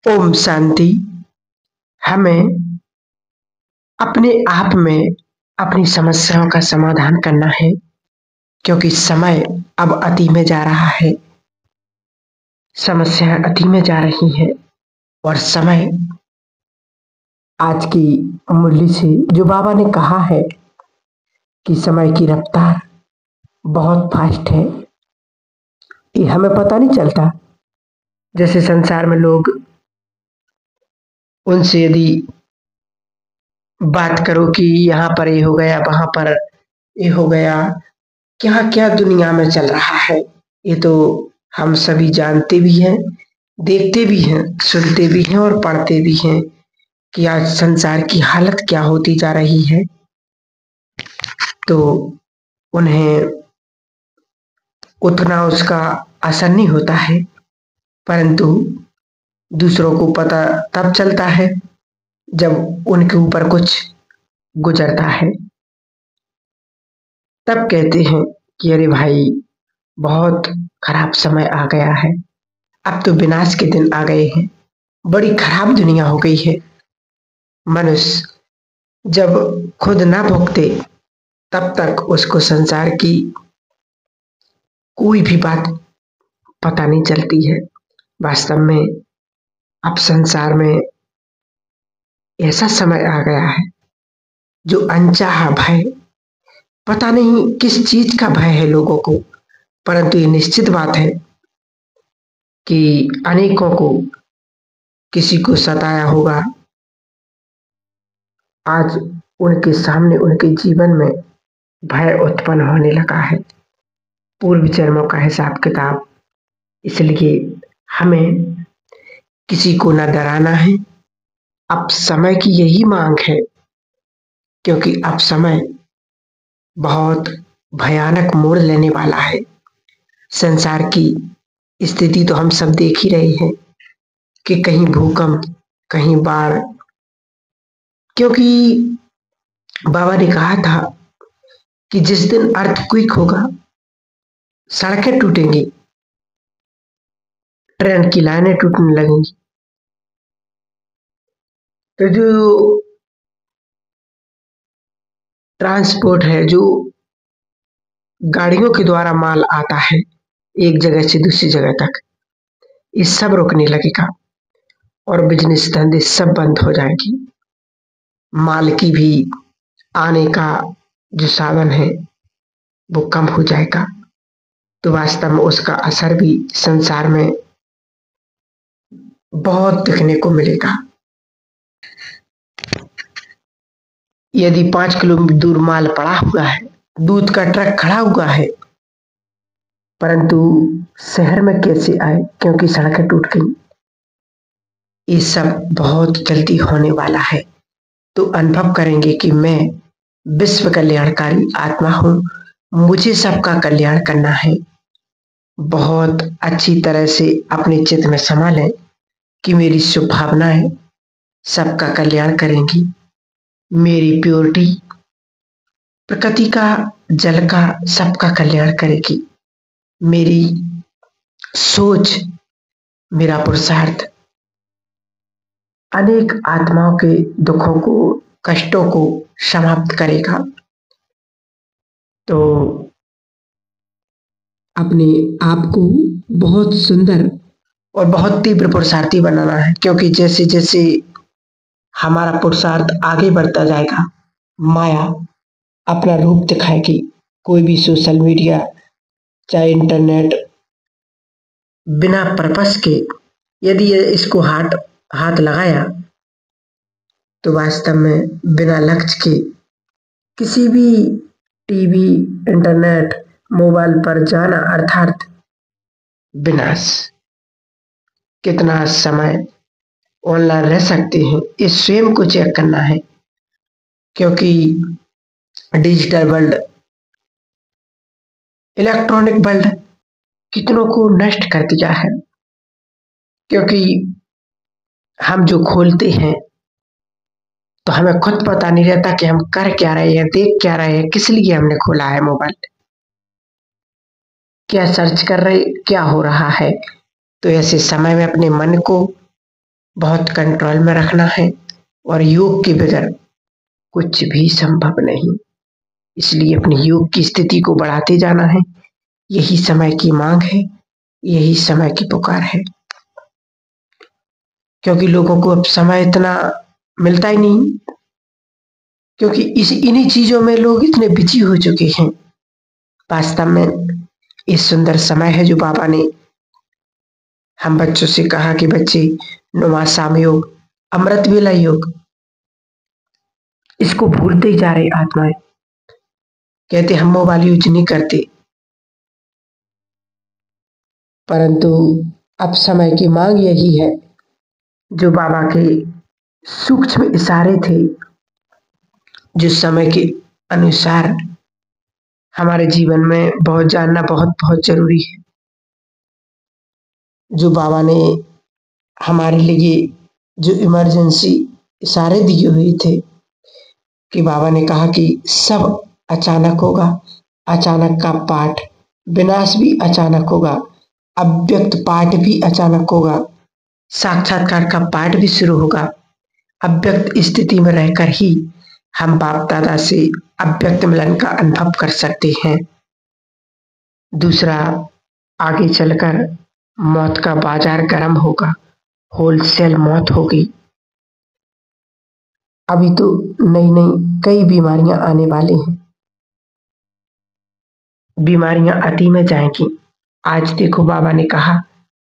ओम शांति। हमें अपने आप में अपनी समस्याओं का समाधान करना है, क्योंकि समय अब अति में जा रहा है। समस्याएं अति में जा रही हैं और समय आज की मुरली से जो बाबा ने कहा है कि समय की रफ्तार बहुत फास्ट है, ये हमें पता नहीं चलता। जैसे संसार में लोग उनसे यदि बात करो कि यहाँ पर ये हो गया, वहां पर ये हो गया, क्या क्या दुनिया में चल रहा है, ये तो हम सभी जानते भी हैं, देखते भी हैं, सुनते भी हैं और पढ़ते भी हैं कि आज संसार की हालत क्या होती जा रही है। तो उन्हें उतना उसका असर नहीं होता है, परंतु दूसरों को पता तब चलता है जब उनके ऊपर कुछ गुजरता है। तब कहते हैं कि अरे भाई, बहुत खराब समय आ गया है, अब तो विनाश के दिन आ गए हैं, बड़ी खराब दुनिया हो गई है। मनुष्य जब खुद ना भुगते तब तक उसको संसार की कोई भी बात पता नहीं चलती है। वास्तव में अब संसार में ऐसा समय आ गया है जो अनचाहा भय, पता नहीं किस चीज का भय है लोगों को, परंतु ये निश्चित बात है कि अनेकों को किसी को सताया होगा। आज उनके सामने उनके जीवन में भय उत्पन्न होने लगा है, पूर्व जन्मों का हिसाब किताब। इसलिए हमें किसी को न डराना है। अब समय की यही मांग है, क्योंकि अब समय बहुत भयानक मोड़ लेने वाला है। संसार की स्थिति तो हम सब देख ही रहे हैं कि कहीं भूकंप, कहीं बाढ़, क्योंकि बाबा ने कहा था कि जिस दिन अर्थक्वेक होगा, सड़कें टूटेंगी, ट्रेन की लाइनें टूटने लगेंगी। तो जो ट्रांसपोर्ट है, जो गाड़ियों के द्वारा माल आता है एक जगह से दूसरी जगह तक, ये सब रुकने लगेगा और बिजनेस धंधे सब बंद हो जाएंगी। माल की भी आने का जो साधन है वो कम हो जाएगा। तो वास्तव में उसका असर भी संसार में बहुत दिखने को मिलेगा। यदि 5 किलोमीटर दूर माल पड़ा हुआ है, दूध का ट्रक खड़ा हुआ है, परंतु शहर में कैसे आए, क्योंकि सड़कें टूट गई। ये सब बहुत जल्दी होने वाला है। तो अनुभव करेंगे कि मैं विश्व कल्याणकारी आत्मा हूँ, मुझे सबका कल्याण करना है। बहुत अच्छी तरह से अपने चित्त में समा लें कि मेरी शुभ भावनाएं सबका कल्याण करेंगी। मेरी प्योरिटी प्रकृति का, जल का, सबका कल्याण करेगी। मेरी सोच, मेरा पुरुषार्थ अनेक आत्माओं के दुखों को, कष्टों को समाप्त करेगा। तो अपने आप को बहुत सुंदर और बहुत तीव्र पुरुषार्थी बनाना है, क्योंकि जैसे जैसे हमारा पुरुषार्थ आगे बढ़ता जाएगा, माया अपना रूप दिखाएगी। कोई भी सोशल मीडिया, चाहे इंटरनेट, बिना पर्पस के यदि इसको हाथ लगाया तो वास्तव में बिना लक्ष्य के किसी भी टीवी, इंटरनेट, मोबाइल पर जाना अर्थात विनाश। कितना समय ऑनलाइन रह सकते हैं, इस स्वयं को चेक करना है, क्योंकि डिजिटल वर्ल्ड, इलेक्ट्रॉनिक वर्ल्ड कितनों को नष्ट कर दिया है। क्योंकि हम जो खोलते हैं तो हमें खुद पता नहीं रहता कि हम कर क्या रहे हैं, देख क्या रहे हैं, किस लिए हमने खोला है मोबाइल, क्या सर्च कर रहे, क्या हो रहा है। तो ऐसे समय में अपने मन को बहुत कंट्रोल में रखना है और योग के बगैर कुछ भी संभव नहीं। इसलिए अपनी योग की स्थिति को बढ़ाते जाना है। यही समय की मांग है, यही समय की पुकार है, क्योंकि लोगों को अब समय इतना मिलता ही नहीं, क्योंकि इन्हीं चीजों में लोग इतने बिजी हो चुके हैं। वास्तव में ये सुंदर समय है जो बाबा ने हम बच्चों से कहा कि बच्चे नुमासाम योग, अमृत वेला योग, इसको भूलते ही जा रहे आत्माएं। कहते हम मोबाइल यूज नहीं करते, परंतु अब समय की मांग यही है। जो बाबा के सूक्ष्म इशारे थे, जो समय के अनुसार हमारे जीवन में बहुत जानना बहुत बहुत जरूरी है। जो बाबा ने हमारे लिए जो इमरजेंसी इशारे दिए हुए थे, कि बाबा ने कहा कि सब अचानक होगा, अचानक का पाठ, विनाश भी अचानक होगा, अव्यक्त पाठ भी अचानक होगा, साक्षात्कार का पाठ भी शुरू होगा। अव्यक्त स्थिति में रहकर ही हम बाप दादा से अव्यक्त मिलन का अनुभव कर सकते हैं। दूसरा, आगे चलकर मौत का बाजार गर्म होगा, होलसेल मौत होगी। अभी तो नई नई कई बीमारियां आने वाली हैं, बीमारियां अति में जाएंगी। आज देखो बाबा ने कहा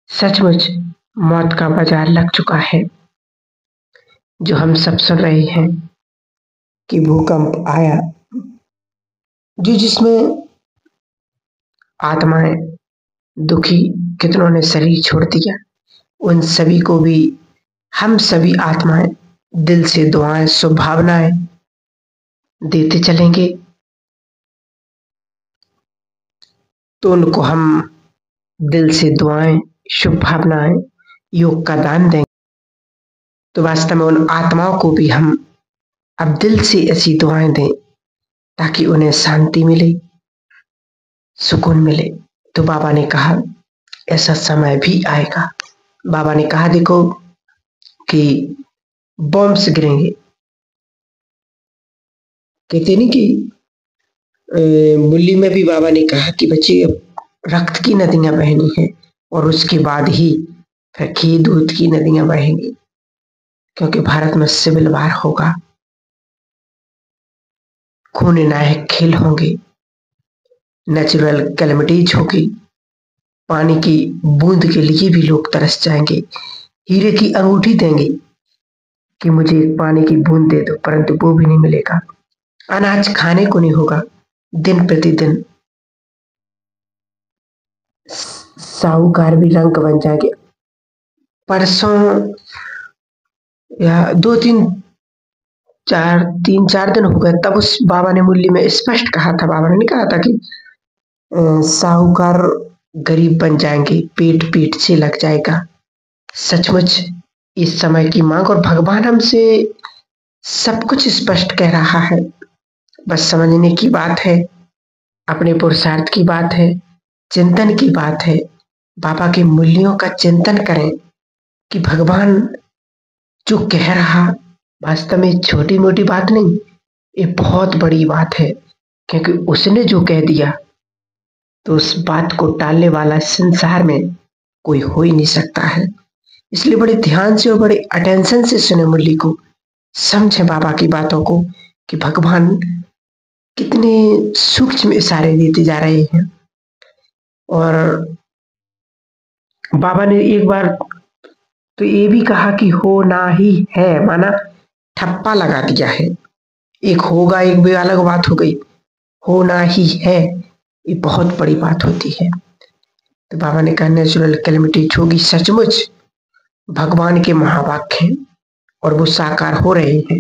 सचमुच मौत का बाजार लग चुका है। जो हम सब सुन रहे हैं कि भूकंप आया, जो जिसमें आत्माएं दुखी, कितनों ने शरीर छोड़ दिया, उन सभी को भी हम सभी आत्माएं दिल से दुआएं, शुभभावनाएं देते चलेंगे, तो उनको हम दिल से दुआएं, शुभ भावनाएं, योग का दान देंगे। तो वास्तव में उन आत्माओं को भी हम अब दिल से ऐसी दुआएं दें ताकि उन्हें शांति मिले, सुकून मिले। तो बाबा ने कहा ऐसा समय भी आएगा। बाबा ने कहा देखो कि बॉम्ब्स गिरेंगे, कहते नहीं कि मुरली में भी बाबा ने कहा कि बच्चे अब रक्त की नदियां बहनी है और उसके बाद ही फिर घी दूध की नदियां बहेंगी, क्योंकि भारत में सिविल वार होगा, खून नायक खेल होंगे, नेचुरल कैलेमिटीज होगी, पानी की बूंद के लिए भी लोग तरस जाएंगे, हीरे की अंगूठी देंगे कि मुझे एक पानी की बूंद दे दो, परंतु वो भी नहीं मिलेगा। अनाज खाने को नहीं होगा। दिन प्रतिदिन साहूकार भी रंग बन जाएंगे। परसों या तीन चार दिन हो गए, तब उस बाबा ने मुरली में स्पष्ट कहा था, बाबा ने नहीं कहा था कि साहूकार गरीब बन जाएंगे, पेट पेट से लग जाएगा। सचमुच इस समय की मांग, और भगवान हमसे सब कुछ स्पष्ट कह रहा है, बस समझने की बात है, अपने पुरुषार्थ की बात है, चिंतन की बात है। बाबा के मूल्यों का चिंतन करें कि भगवान जो कह रहा वास्तव में छोटी मोटी बात नहीं, ये बहुत बड़ी बात है, क्योंकि उसने जो कह दिया तो उस बात को टालने वाला संसार में कोई हो ही नहीं सकता है। इसलिए बड़े ध्यान से और बड़े अटेंशन से सुने मुरली को, समझे बाबा की बातों को कि भगवान कितने सूक्ष्म इशारे देते जा रहे हैं। और बाबा ने एक बार तो ये भी कहा कि होना ही है, माना ठप्पा लगा दिया है। एक होगा, एक भी अलग बात हो गई, होना ही है ये बहुत बड़ी बात होती है। तो बाबा ने कहा नेचुरल कैलेमिटी होगी, सचमुच भगवान के महावाक्य हैं और वो साकार हो रहे हैं।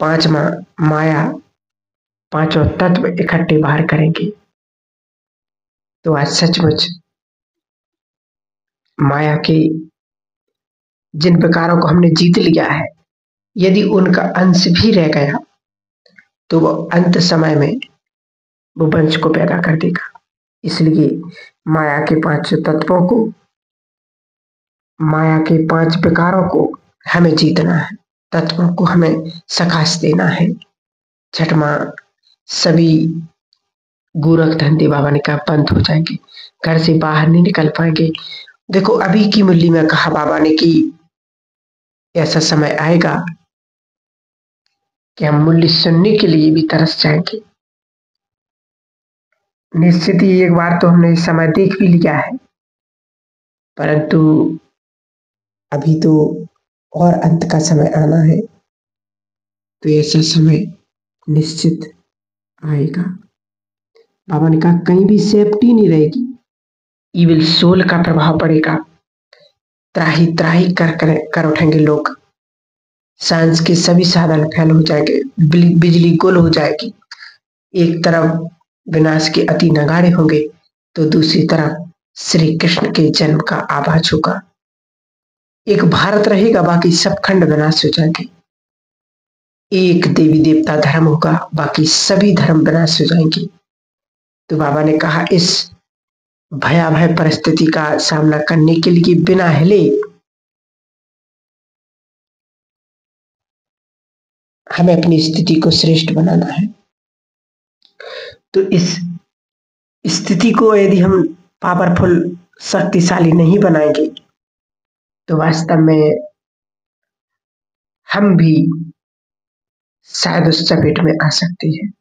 पांचवा माया, पांचों तत्व इकट्ठे बाहर करेंगे। तो आज सचमुच माया के जिन प्रकारों को हमने जीत लिया है, यदि उनका अंश भी रह गया तो वो अंत समय में वो वंश को पैदा कर देगा। इसलिए माया के पांच तत्वों को माया के 5 विकारों को हमें जीतना है, तत्वों को हमें सकाश देना है। छठवां, सभी गोरख धंधे बाबा ने कहा बंद हो जाएंगे, घर से बाहर नहीं निकल पाएंगे। देखो अभी की मुरली में कहा बाबा ने कि ऐसा समय आएगा कि हम मुरली सुनने के लिए भी तरस जाएंगे। निश्चित ही एक बार तो हमने समय देख भी लिया है, परंतु अभी तो और अंत का समय आना है, तो ऐसा समय निश्चित आएगा। बाबा ने कहा कहीं भी सेफ्टी नहीं रहेगी, इविल सोल का प्रभाव पड़ेगा, त्राही त्राही कर उठेंगे लोग, साइंस के सभी साधन फेल हो जाएंगे, बिजली गुल हो जाएगी। एक तरफ विनाश के अति नगाड़े होंगे तो दूसरी तरफ श्री कृष्ण के जन्म का आभास होगा। एक भारत रहेगा, बाकी सब खंड विनाश हो जाएंगे। एक देवी देवता धर्म होगा, बाकी सभी धर्म विनाश हो जाएंगे। तो बाबा ने कहा इस भयावह परिस्थिति का सामना करने के लिए बिना हिले हमें अपनी स्थिति को श्रेष्ठ बनाना है। तो इस स्थिति को यदि हम पावरफुल शक्तिशाली नहीं बनाएंगे तो वास्तव में हम भी शायद उस चपेट में आ सकते हैं।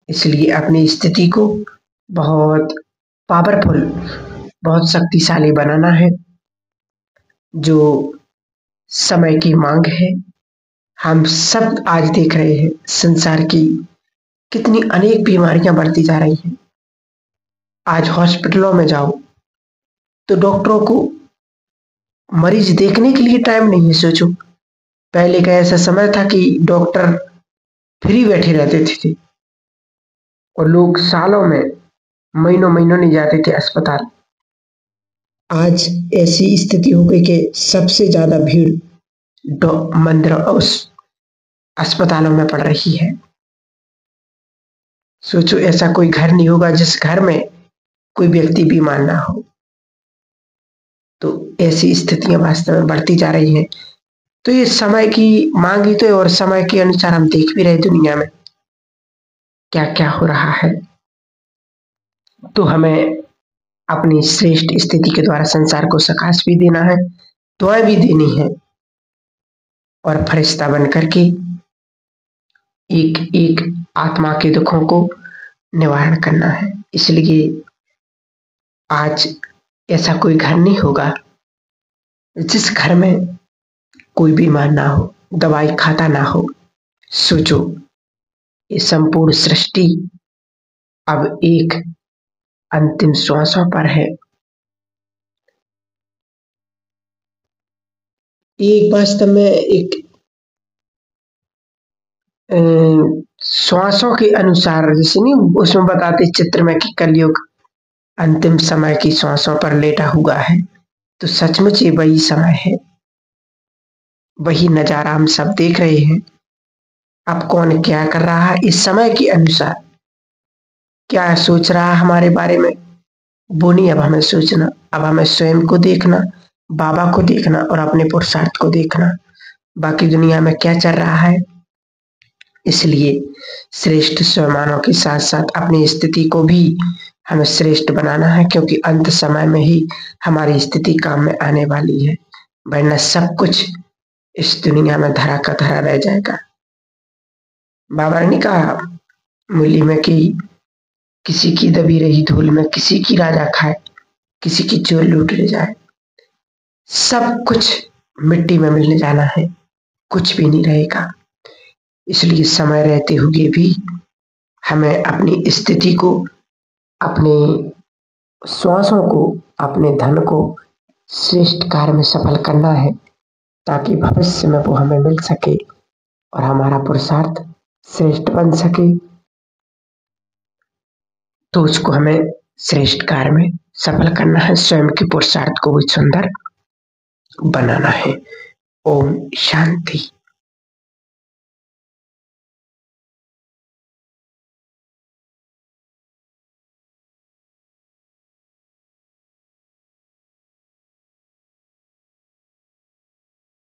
इसलिए अपनी स्थिति को बहुत पावरफुल, बहुत शक्तिशाली बनाना है। जो समय की मांग है, हम सब आज देख रहे हैं संसार की कितनी अनेक बीमारियां बढ़ती जा रही हैं। आज हॉस्पिटलों में जाओ तो डॉक्टरों को मरीज देखने के लिए टाइम नहीं है। सोचो पहले का ऐसा समय था कि डॉक्टर फ्री बैठे रहते थे और लोग सालों में, महीनों महीनों नहीं जाते थे अस्पताल। आज ऐसी स्थिति हो गई कि सबसे ज्यादा भीड़ मंदिर और अस्पतालों में पड़ रही है। सोचो ऐसा कोई घर नहीं होगा जिस घर में कोई व्यक्ति बीमार ना हो। तो ऐसी स्थितियां वास्तव में बढ़ती जा रही हैं। तो ये समय की मांग ही तो है, और समय के अनुसार हम देख भी रहे दुनिया में क्या क्या हो रहा है। तो हमें अपनी श्रेष्ठ स्थिति के द्वारा संसार को सकाश भी देना है, दुआएं भी देनी है, और फरिश्ता बन करके एक एक आत्मा के दुखों को निवारण करना है। इसलिए आज ऐसा कोई घर नहीं होगा जिस घर में कोई बीमार ना हो, दवाई खाता ना हो। सोचो ये संपूर्ण सृष्टि अब एक अंतिम श्वासों पर है। एक वास्तव में एक श्वासों के अनुसार, जैसे नहीं उसमें बताते चित्र में कि कलयुग अंतिम समय की श्वासों पर लेटा हुआ है, तो सचमुच ये वही समय है, वही नजारा हम सब देख रहे हैं। अब कौन क्या कर रहा है इस समय के अनुसार, क्या सोच रहा है हमारे बारे में, वो नहीं अब हमें सोचना। अब हमें स्वयं को देखना, बाबा को देखना और अपने पुरुषार्थ को देखना, बाकी दुनिया में क्या चल रहा है। इसलिए श्रेष्ठ स्वमानों के साथ साथ अपनी स्थिति को भी हमें श्रेष्ठ बनाना है, क्योंकि अंत समय में ही हमारी स्थिति काम में आने वाली है, वरना सब कुछ इस दुनिया में धरा का धरा रह जाएगा। बाबा ने कहा मुरली में कि किसी की दबी रही धूल में किसी की राजा खाए, किसी की चोर लूट ले जाए, सब कुछ मिट्टी में मिलने जाना है, कुछ भी नहीं रहेगा। इसलिए समय रहते हुए भी हमें अपनी स्थिति को, अपने श्वासों को, अपने धन को श्रेष्ठ कार्य में सफल करना है, ताकि भविष्य में वो हमें मिल सके और हमारा पुरुषार्थ श्रेष्ठ बन सके। तो उसको हमें श्रेष्ठ कार्य में सफल करना है, स्वयं के पुरुषार्थ को भी सुंदर बनाना है। ओम शांति।